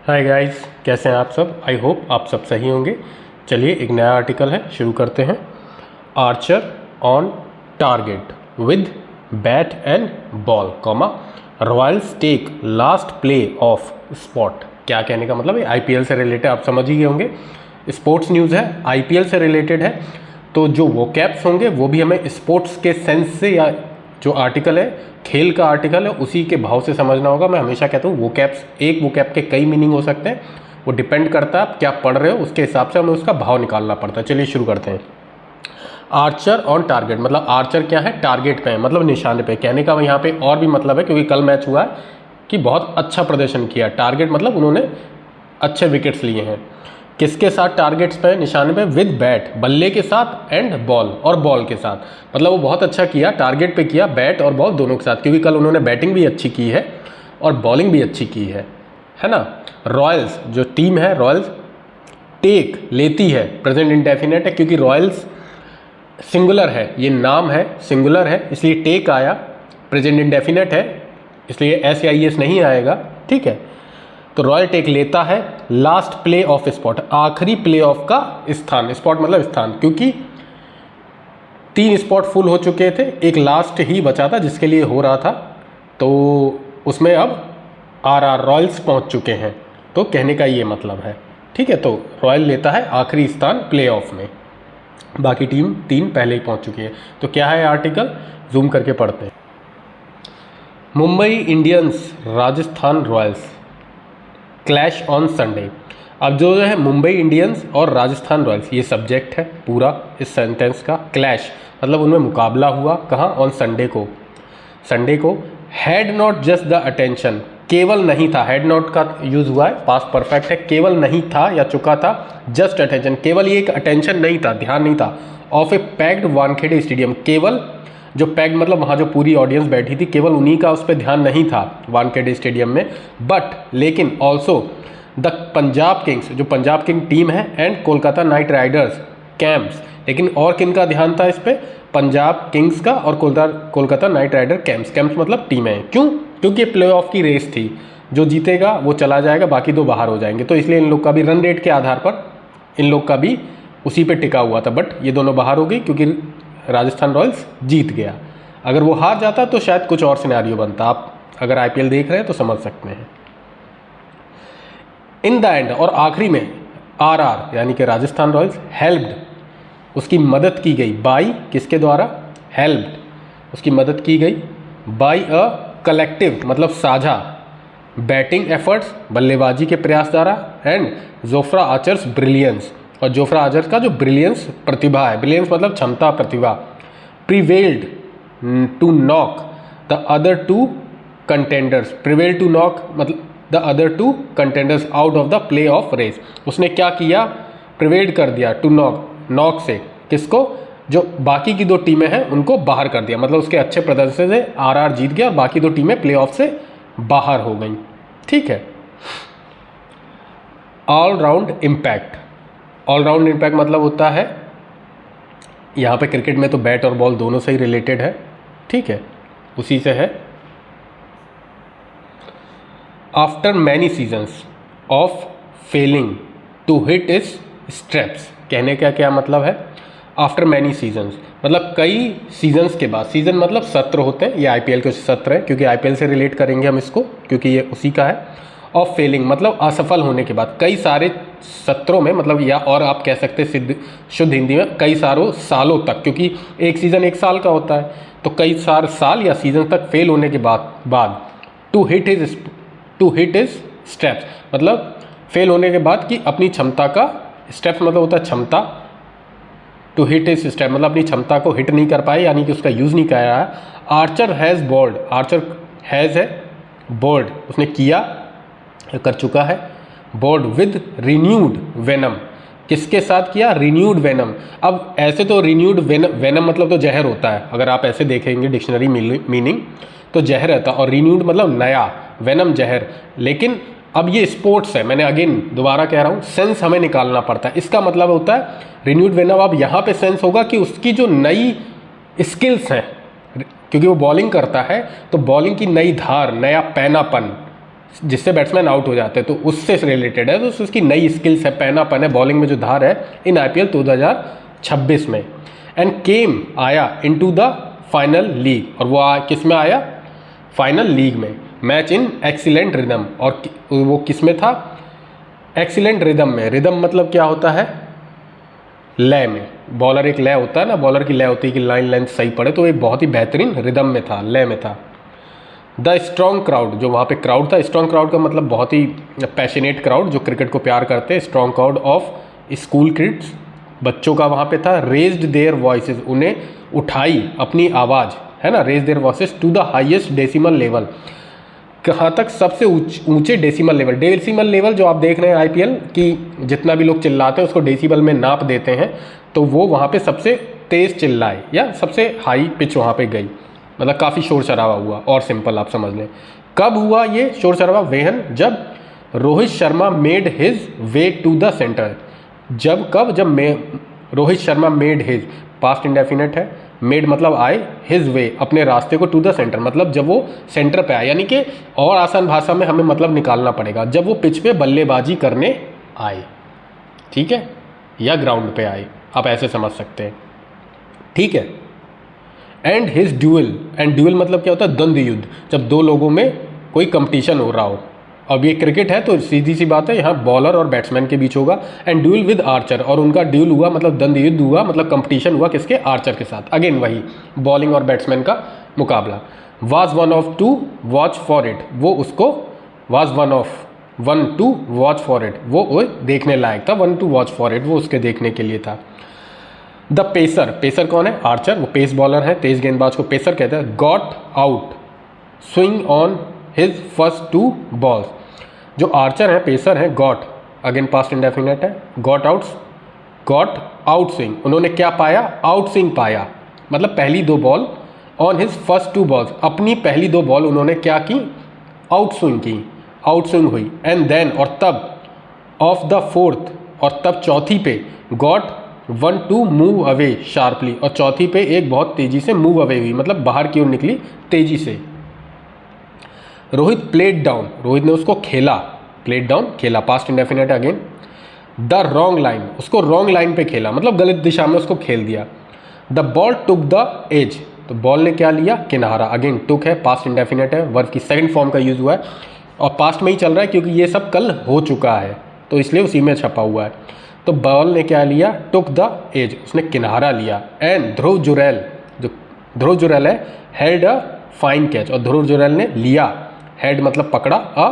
Hi guys, कैसे हैं आप सब। आई होप आप सब सही होंगे। चलिए एक नया आर्टिकल है, शुरू करते हैं। Archer on target with bat and ball comma Royals take last play off spot. क्या कहने का मतलब है, आईपीएल से रिलेटेड, आप समझ ही गए होंगे। स्पोर्ट्स न्यूज़ है, आईपीएल से रिलेटेड है, तो जो वोकैब्स होंगे वो भी हमें स्पोर्ट्स के सेंस से, या जो आर्टिकल है खेल का आर्टिकल है उसी के भाव से समझना होगा। मैं हमेशा कहता हूँ वोकैब्स, एक वोकैब के कई मीनिंग हो सकते हैं, वो डिपेंड करता है आप क्या पढ़ रहे हो, उसके हिसाब से हमें उसका भाव निकालना पड़ता है। चलिए शुरू करते हैं। आर्चर ऑन टारगेट मतलब आर्चर क्या है, टारगेट पे है, मतलब निशाने पे। कहने का यहाँ पे और भी मतलब है, क्योंकि कल मैच हुआ है कि बहुत अच्छा प्रदर्शन किया। टारगेट मतलब उन्होंने अच्छे विकेट्स लिए हैं। किसके साथ टारगेट्स पे, निशाने पे, विद बैट, बल्ले के साथ, एंड बॉल, और बॉल के साथ। मतलब वो बहुत अच्छा किया, टारगेट पे किया, बैट और बॉल दोनों के साथ, क्योंकि कल उन्होंने बैटिंग भी अच्छी की है और बॉलिंग भी अच्छी की है ना। रॉयल्स जो टीम है, रॉयल्स टेक लेती है, प्रेजेंट इंडेफिनेट है, क्योंकि रॉयल्स सिंगुलर है, ये नाम है, सिंगुलर है, इसलिए टेक आया। प्रेजेंट इंडेफिनेट है इसलिए SIS नहीं आएगा, ठीक है। तो रॉयल टेक लेता है लास्ट प्ले ऑफ स्पॉट, आखिरी प्ले ऑफ का स्थान। स्पॉट मतलब स्थान, क्योंकि 3 स्पॉट फुल हो चुके थे, एक लास्ट ही बचा था जिसके लिए हो रहा था, तो उसमें अब RR रॉयल्स पहुंच चुके हैं। तो कहने का ये मतलब है, ठीक है। तो रॉयल लेता है आखिरी स्थान प्ले ऑफ में, बाकी टीम 3 पहले ही पहुंच चुकी है। तो क्या है आर्टिकल, जूम करके पढ़ते हैं। Mumbai Indians Rajasthan Royals clash on Sunday. अब जो है मुंबई इंडियंस और राजस्थान रॉयल्स, ये सब्जेक्ट है पूरा इस सेंटेंस का। क्लैश मतलब उनमें मुकाबला हुआ, कहाँ, ऑन संडे को। संडे को had not just the attention, केवल नहीं था, हैड नॉट का यूज हुआ है, पास्ट परफेक्ट है, केवल नहीं था या चुका था, जस्ट अटेंशन, केवल ये एक अटेंशन नहीं था, ध्यान नहीं था, of A packed Wankhede stadium, केवल जो पैक्ड मतलब वहाँ जो पूरी ऑडियंस बैठी थी, केवल उन्हीं का उस पर ध्यान नहीं था वानखेड़े स्टेडियम में, बट लेकिन ऑल्सो द पंजाब किंग्स, जो पंजाब किंग टीम है, and Kolkata night Riders camps, लेकिन और किन का ध्यान था इस पर, पंजाब किंग्स का और Kolkata Knight Rider camps. Camps मतलब टीमें। क्यों? क्योंकि प्ले ऑफ की रेस थी, जो जीतेगा वो चला जाएगा, बाकी 2 बाहर हो जाएंगे, तो इसलिए इन लोग का भी रन रेट के आधार पर इन लोग का भी उसी पे टिका हुआ था, बट ये दोनों बाहर हो गई क्योंकि राजस्थान रॉयल्स जीत गया। अगर वो हार जाता तो शायद कुछ और सिनेरियो बनता। आप अगर IPL देख रहे हैं तो समझ सकते हैं। इन द एंड, और आखिरी में, RR यानी कि राजस्थान रॉयल्स हेल्प्ड, उसकी मदद की गई, बाई किसके द्वारा, हेल्प्ड, उसकी मदद की गई, बाई अ कलेक्टिव मतलब साझा, बैटिंग एफर्ट्स बल्लेबाजी के प्रयास द्वारा, एंड जोफ्रा आर्चर्स ब्रिलियंस, और जोफ्रा आर्चर्स का जो ब्रिलियंस प्रतिभा है, ब्रिलियंस मतलब क्षमता, प्रतिभा, prevailed to knock the other 2 contenders, prevailed to knock मतलब the other 2 contenders out of the playoff race. उसने क्या किया, प्रिवेल्ड कर दिया, टू नॉक, नॉक से किसको, जो बाकी की 2 टीमें हैं उनको बाहर कर दिया, मतलब उसके अच्छे प्रदर्शन से RR जीत गया और बाकी 2 टीमें प्ले ऑफ से बाहर हो गई, ठीक है। All round impact, all round impact मतलब होता है, यहाँ पे क्रिकेट में तो बैट और बॉल दोनों से ही रिलेटेड है, ठीक है, उसी से है। After many seasons of failing to hit its straps, कहने का क्या मतलब है, आफ्टर मैनी सीजन्स मतलब कई सीजन्स के बाद, सीजन मतलब सत्र होते हैं, ये IPL के सत्र है, क्योंकि IPL से रिलेट करेंगे हम इसको, क्योंकि ये उसी का है। ऑफ फेलिंग मतलब असफल होने के बाद, कई सारे सत्रों में मतलब, या और आप कह सकते हैं शुद्ध हिंदी में कई सालों तक, क्योंकि एक सीज़न 1 साल का होता है, तो कई साल या सीजन तक फेल होने के बाद टू हिट इज स्टेप्स मतलब फेल होने के बाद कि अपनी क्षमता का, स्टेप्स मतलब होता है क्षमता, टू हिट इज स्टेप मतलब अपनी क्षमता को हिट नहीं कर पाए, यानी कि उसका यूज़ नहीं कर रहा है। Archer has bowled, Archer has है बॉल्ड, उसने किया, कर चुका है, बॉल्ड विद रिन्यूड वेनम, किसके साथ किया, रिन्यूड वेनम। अब ऐसे तो रिन्यूड वेनम मतलब तो जहर होता है, अगर आप ऐसे देखेंगे डिक्शनरी मीनिंग तो जहर रहता है, और रिन्यूड मतलब नया, वेनम जहर। लेकिन अब ये स्पोर्ट्स है, मैंने अगेन दोबारा कह रहा हूँ, सेंस हमें निकालना पड़ता है। इसका मतलब होता है रिन्यूड वेनम, अब यहाँ पे सेंस होगा कि उसकी जो नई स्किल्स हैं, क्योंकि वो बॉलिंग करता है, तो बॉलिंग की नई धार, नया पैनापन, जिससे बैट्समैन आउट हो जाते हैं, तो उससे रिलेटेड है, तो उसकी नई स्किल्स है, पहनापन है, बॉलिंग में जो धार है इन IPL 2026 में। एंड केम आया इनटू द फाइनल लीग, और वो किस में आया? फाइनल लीग में। मैच इन एक्सीलेंट रिदम, और वो किस में था? एक्सीलेंट रिदम में। रिदम मतलब क्या होता है? लय में। बॉलर एक लय होता है ना, बॉलर की लय होती है कि लाइन लेंथ सही पड़े, तो एक बहुत ही बेहतरीन रिदम में था, लय में था। द स्ट्रॉन्ग क्राउड, जो वहाँ पे क्राउड था, स्ट्रॉन्ग क्राउड का मतलब बहुत ही पैशनेट क्राउड, जो क्रिकेट को प्यार करते हैं, strong crowd of school kids, बच्चों का वहाँ पे था। रेज्ड देयर वॉइसेस, उन्हें उठाई अपनी आवाज़, है ना, raise their voices to the highest decimal level, कहाँ तक? सबसे ऊंचे डेसिमल लेवल। डेसिमल लेवल जो आप देख रहे हैं IPL की, जितना भी लोग चिल्लाते हैं उसको डेसिबल में नाप देते हैं, तो वो वहाँ पे सबसे तेज़ चिल्लाए या सबसे हाई पिच वहाँ पे गई, मतलब काफ़ी शोर शराबा हुआ। और सिंपल आप समझ लें, कब हुआ ये शोर शराबा? वेहन, जब Rohit Sharma made his way to the centre. जब कब? जब Rohit Sharma made his, past indefinite है, मेड मतलब आए, हिज वे अपने रास्ते को, टू द सेंटर मतलब जब वो सेंटर पे आए, यानी कि और आसान भाषा में हमें मतलब निकालना पड़ेगा, जब वो पिच पे बल्लेबाजी करने आए, ठीक है, या ग्राउंड पे आए, आप ऐसे समझ सकते हैं, ठीक है। And his dual, and dual मतलब क्या होता है? द्वंद्व युद्ध, जब दो लोगों में कोई कंपटीशन हो रहा हो। अब ये क्रिकेट है तो सीधी सी बात है, यहाँ बॉलर और बैट्समैन के बीच होगा। एंड ड्यूल विद आर्चर, और उनका ड्यूल हुआ मतलब द्वंद्व युद्ध हुआ, मतलब कंपटीशन हुआ किसके? आर्चर के साथ। अगेन वही बॉलिंग और बैट्समैन का मुकाबला। Was one of to watch for it, वो उसको was one to watch for it, वो देखने लायक था, one to watch for it, वो उसके देखने के लिए था। द पेसर, पेसर कौन है? आर्चर, वो पेस बॉलर है, तेज गेंदबाज को पेसर कहते हैं। Got out swing on his first two balls, जो आर्चर है, पेसर है, गॉट अगेन पास्ट इंडेफिनेट है, गॉट आउट स्विंग, उन्होंने क्या पाया? आउट स्विंग पाया, मतलब पहली दो ball, on his first two balls, अपनी पहली दो बॉल उन्होंने क्या की? आउट स्विंग की, आउट स्विंग हुई। एंड देन, और तब, ऑफ द फोर्थ, और तब चौथी पे, got one two move away sharply, और चौथी पे एक बहुत तेजी से मूव अवे हुई, मतलब बाहर की ओर निकली तेजी से। रोहित प्लेड डाउन, रोहित ने उसको खेला, प्लेड डाउन खेला, past indefinite again. The wrong line, उसको रॉन्ग लाइन पे खेला, मतलब गलत दिशा में उसको खेल दिया। The ball took the edge, तो बॉल ने क्या लिया? किनारा, अगेन टुक है, पास्ट इंडेफिनेट है, वर्ब की सेकंड फॉर्म का यूज हुआ है, और पास्ट में ही चल रहा है क्योंकि ये सब कल हो चुका है, तो इसलिए उसी में छपा हुआ है। तो बॉल ने क्या लिया? टुक द एज, उसने किनारा लिया। एंड ध्रुव जुरैल, जो ध्रुव जुरैल है, हेल्ड अ फाइन कैच, और ध्रुव जुरैल ने लिया, हेड मतलब पकड़ा, अ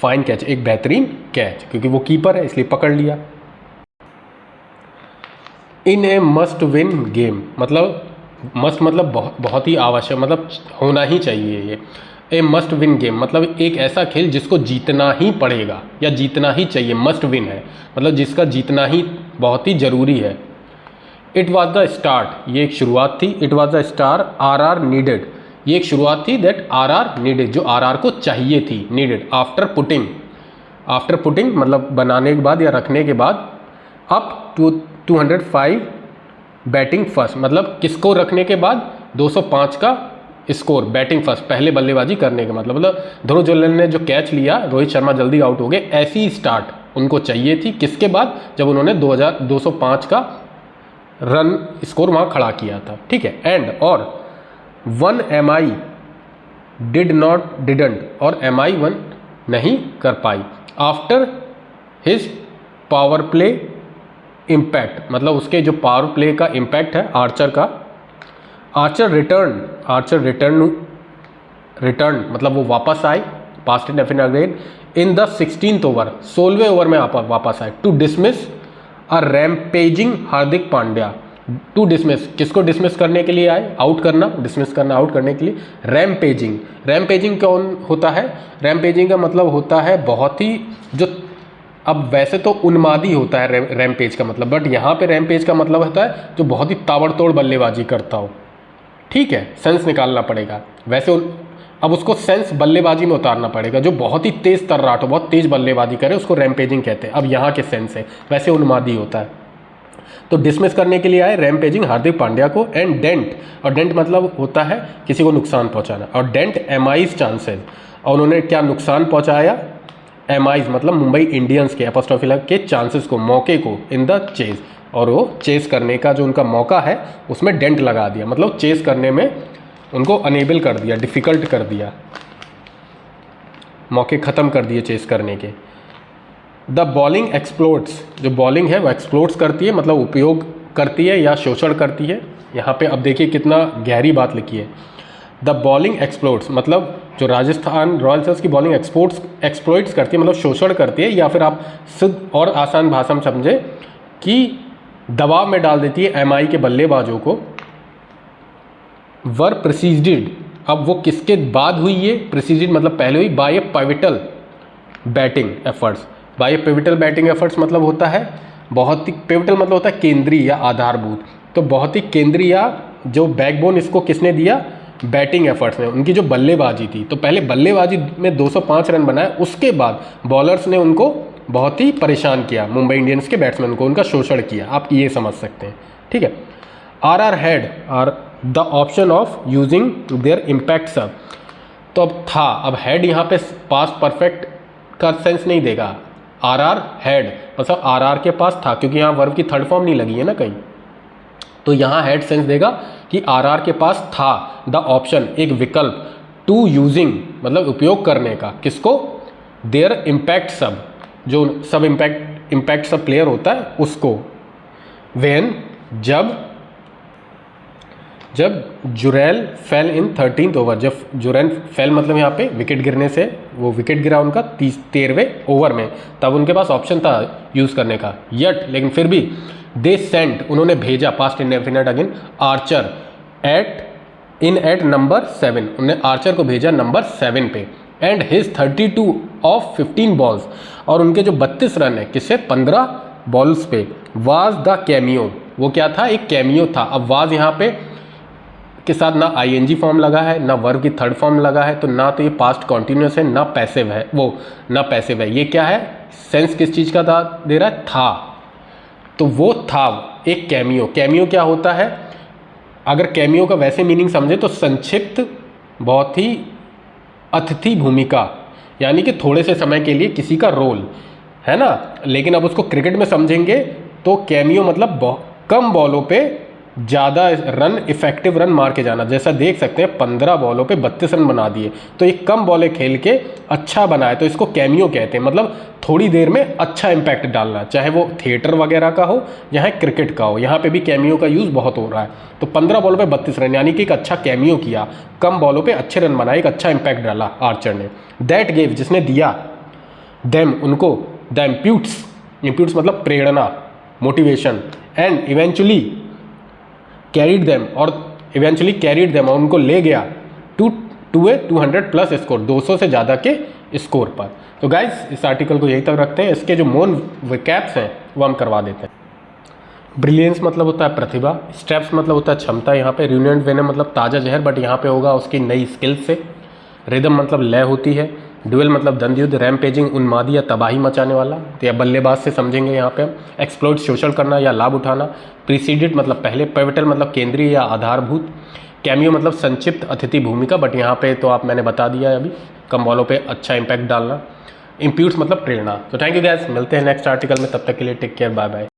फाइन कैच, एक बेहतरीन कैच, क्योंकि वो कीपर है इसलिए पकड़ लिया। इन ए मस्ट विन गेम, मतलब मस्ट मतलब बहुत ही आवश्यक, मतलब होना ही चाहिए ये। ए मस्ट विन गेम मतलब एक ऐसा खेल जिसको जीतना ही पड़ेगा या जीतना ही चाहिए, मस्ट विन है मतलब जिसका जीतना ही बहुत ही ज़रूरी है। इट वॉज द स्टार्ट, ये एक शुरुआत थी। It was the start R needed, ये एक शुरुआत थी, दैट आर नीडेड, जो आर को चाहिए थी, नीडेड। आफ्टर पुटिंग मतलब बनाने के बाद या रखने के बाद, अप टू 205 बैटिंग फर्स्ट, मतलब किसको रखने के बाद? 205 का स्कोर, बैटिंग फर्स्ट, पहले बल्लेबाजी करने का मतलब ध्रुव जुरैल ने जो कैच लिया, रोहित शर्मा जल्दी आउट हो गए, ऐसी स्टार्ट उनको चाहिए थी। किसके बाद? जब उन्होंने 205 का रन स्कोर वहाँ खड़ा किया था, ठीक है। एंड और 1 MI डिडंट, और MI 1 नहीं कर पाई। After his power play impact, मतलब उसके जो पावर प्ले का इम्पैक्ट है आर्चर का, आर्चर रिटर्न मतलब वो वापस आए, past indefinite again, in the 16th over, 16वें ओवर में वापस आए, to dismiss a rampaging Hardik Pandya. To dismiss, किसको डिसमिस करने के लिए आए? आउट करना, डिसमिस करना, आउट करने के लिए। रैम्पेजिंग कौन होता है? रैम्पेजिंग का मतलब होता है बहुत ही, जो अब वैसे तो उन्मादी होता है रैम्पेज का मतलब, बट यहाँ पे रैम्पेज का मतलब होता है जो बहुत ही ताबड़तोड़ बल्लेबाजी करता हो, ठीक है, सेंस निकालना पड़ेगा। वैसे अब उसको सेंस बल्लेबाजी में उतारना पड़ेगा, जो बहुत ही तेज तर्राट हो, बहुत तेज बल्लेबाजी करे, उसको रैम्पेजिंग कहते हैं। अब यहाँ के सेंस है, वैसे उन्मादी होता है। तो डिसमिस करने के लिए आए रैम्पेजिंग हार्दिक पांड्या को। एंड डेंट, और डेंट मतलब होता है किसी को नुकसान पहुंचाना, और डेंट MI's चांसेस, और उन्होंने क्या नुकसान पहुंचाया, एमआईज मतलब मुंबई इंडियंस के एपोस्ट्रोफी के चांसेस को, मौके को इन द चेज, और वो चेस करने का जो उनका मौका है उसमें डेंट लगा दिया, मतलब चेस करने में उनको अनेबल कर दिया, डिफ़िकल्ट कर दिया, मौके ख़त्म कर दिए चेस करने के। द बॉलिंग एक्सप्लोड्स, जो बॉलिंग है वो एक्सप्लोड्स करती है, मतलब उपयोग करती है या शोषण करती है। यहाँ पे अब देखिए कितना गहरी बात लिखी है, द बॉलिंग एक्सप्लोड्स, मतलब जो राजस्थान रॉयल्स की बॉलिंग एक्सप्लोइट्स करती है, मतलब शोषण करती है, या फिर आप शुद्ध और आसान भाषा में समझे कि दबाव में डाल देती है एमआई के बल्लेबाजों को। वर प्रिसीडेड, अब वो किसके बाद हुई, ये प्रिसीडेड मतलब पहले हुई, बाय ए पिवटल बैटिंग एफर्ट्स। बाय ए पिवटल बैटिंग एफर्ट्स मतलब होता है बहुत ही, पिवटल मतलब होता है केंद्रीय या आधारभूत, तो बहुत ही केंद्रीय या जो बैकबोन इसको किसने दिया, बैटिंग एफर्ट्स ने, उनकी जो बल्लेबाजी थी। तो पहले बल्लेबाजी में 205 रन बनाए, उसके बाद बॉलर्स ने उनको बहुत ही परेशान किया, मुंबई इंडियंस के बैट्समैन को उनका शोषण किया, आप ये समझ सकते हैं, ठीक है। R had R the option of using their impact sub, तो अब था, अब हैड यहाँ पे पास्ट परफेक्ट का सेंस नहीं देगा, आर हैड मतलब आर के पास था, क्योंकि यहाँ वर्ब की थर्ड फॉर्म नहीं लगी है ना कहीं, तो यहाँ हैड सेंस देगा कि आर के पास था द ऑप्शन, एक विकल्प, टू यूजिंग मतलब उपयोग करने का, किसको, देयर इम्पैक्ट सब, जो सब इम्पैक्ट सब प्लेयर होता है उसको। व्हेन जब जुरैल फेल इन 13th ओवर, जब जुरैल फेल मतलब यहाँ पे विकेट गिरने से, वो विकेट गिरा उनका 13वें ओवर में, तब उनके पास ऑप्शन था यूज़ करने का, यट लेकिन फिर भी दे सेंट उन्होंने भेजा, past indefinite again, Archer at number 7, उन्होंने आर्चर को भेजा नंबर 7 पे, एंड हिज 32 ऑफ 15 बॉल्स, और उनके जो 32 रन है किससे, 15 बॉल्स पे, वाज द कैमियो, वो क्या था, एक कैमियो था। अब वाज यहाँ पे के साथ ना आईएनजी फॉर्म लगा है, ना वर्ब की थर्ड फॉर्म लगा है, तो ना तो ये पास्ट कॉन्टिन्यूस है, ना पैसिव है, वो ना पैसिव है, ये क्या है, सेंस किस चीज़ का दे रहा है, था, तो वो था एक कैमियो। कैमियो क्या होता है, अगर कैमियो का वैसे मीनिंग समझे तो संक्षिप्त, बहुत ही अतिथि भूमिका, यानी कि थोड़े से समय के लिए किसी का रोल है ना। लेकिन अब उसको क्रिकेट में समझेंगे तो कैमियो मतलब कम बॉलों पे ज़्यादा रन, इफेक्टिव रन मार के जाना। जैसा देख सकते हैं 15 बॉलों पे 32 रन बना दिए, तो एक कम बॉलें खेल के अच्छा बनाए, तो इसको कैमियो कहते हैं। मतलब थोड़ी देर में अच्छा इम्पैक्ट डालना, चाहे वो थिएटर वगैरह का हो या क्रिकेट का हो, यहाँ पे भी कैमियो का यूज़ बहुत हो रहा है। तो 15 बॉलों पे 32 रन, यानी कि एक अच्छा कैमियो किया, कम बॉलों पे अच्छे रन बनाए, एक अच्छा इम्पैक्ट डाला आर्चर ने। दैट गेव जिसने दिया, देम उनको, द इम्प्यूट्स मतलब प्रेरणा, motivation, and eventually carried them, और इवेंचुअली कैरीड देम, और उनको ले गया टू ए 200+ स्कोर, 200 से ज़्यादा के स्कोर पर। तो गाइज इस आर्टिकल को यहीं तक रखते हैं, इसके जो मोन विकैप्स हैं वो हम करवा देते हैं। ब्रिलियंस मतलब होता है प्रतिभा, स्टेप्स मतलब होता है क्षमता, यहाँ पे रिन्यूएंट वेनम मतलब ताज़ा जहर, बट यहाँ पे होगा उसकी नई स्किल से। रिदम मतलब लय होती है, ड्यूअल मतलब द्वंद्व युद्ध, रैमपेजिंग उन्मादी या तबाही मचाने वाला, तो या बल्लेबाज से समझेंगे यहाँ पे हम। एक्सप्लोइट शोषण करना या लाभ उठाना, प्रीसीडेड मतलब पहले, पिवटल मतलब केंद्रीय या आधारभूत, कैमियो मतलब संक्षिप्त अतिथि भूमिका, बट यहाँ पे तो आप मैंने बता दिया है अभी, कम बॉलों पे अच्छा इंपैक्ट डालना, इम्प्यूट्स मतलब प्रेरणा। तो थैंक यू गाइस, मिलते हैं नेक्स्ट आर्टिकल में, तब तक के लिए टेक केयर, बाय बाय।